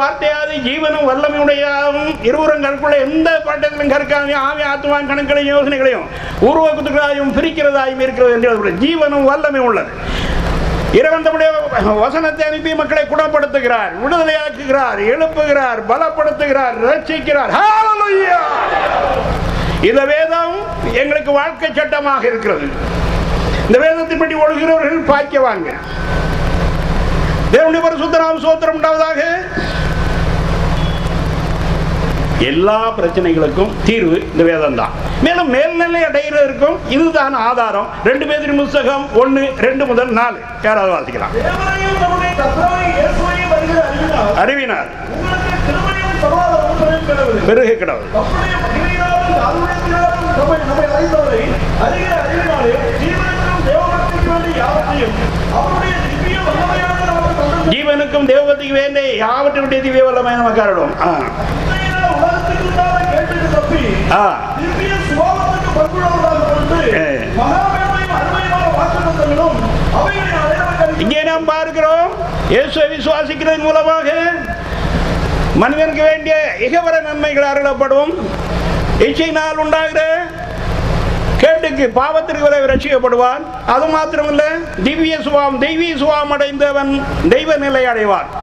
வார்த்தையாவது ஜீவனும் வல்லமையுடையாவும் இருவருங்களுக்குள்ள எந்த பாட்டத்திலும் கற்காமையும் ஆவி ஆத்மாவின் கணக்களையும் யோசனைகளையும் உருவாக்கத்துக்களாயும் பிரிக்கிறதாயும் இருக்கிறது என்று ஜீவனும் வல்லமை உள்ளது. இறைவன் தம்முடைய வசனத்தை அனுப்பி மக்களை குணப்படுத்துகிறார், விடுதலையாக்குகிறார், எழுப்புகிறார், பலப்படுத்துகிறார், ரட்சிக்கிறார். ஹல்லேலூயா! இந்த வேதம் எங்களுக்கு வாழ்க்கை சட்டமாக இருக்கிறது. இந்த வேதத்தின்படி ஒழுகிறவர்கள் பாக்கியவாங்க. தேவனுடைய பரிசுத்த நாமம் ஸ்தோத்திரம் உண்டாவதாக. எல்லா பிரச்சனைகளுக்கும் தீர்வு இந்த வேதம் தான். மேலும் மேல்நிலை அடைகிறதற்கும் இதுதான் ஆதாரம். 2 பேதுரு புத்தகம் 1:2 முதல் 4 யாராவது வாசிக்கலாம். அறிவினார் பெருக கிடவது ஜீவனுக்கும் தேவபக்திக்கு வேண்டிய யாவற்றுடைய திவ்ய வல்லமை நமக்கு அருளும். இங்கே நாம் பார்க்கிறோம், இயேசுவை விசுவாசிக்கிறதன் மூலமாக மனிதனுக்கு வேண்டிய இகவர நன்மைகள் அருளப்படும். இச்சையினால் உண்டாகிற கேட்டுக்கு பாவத்திற்கு வரை ரட்சிக்கப்படுவான். அது மாத்திரமல்ல, தெய்வீக சுபாவம் அடைந்தவன் தெய்வ நிலை அடைவான்.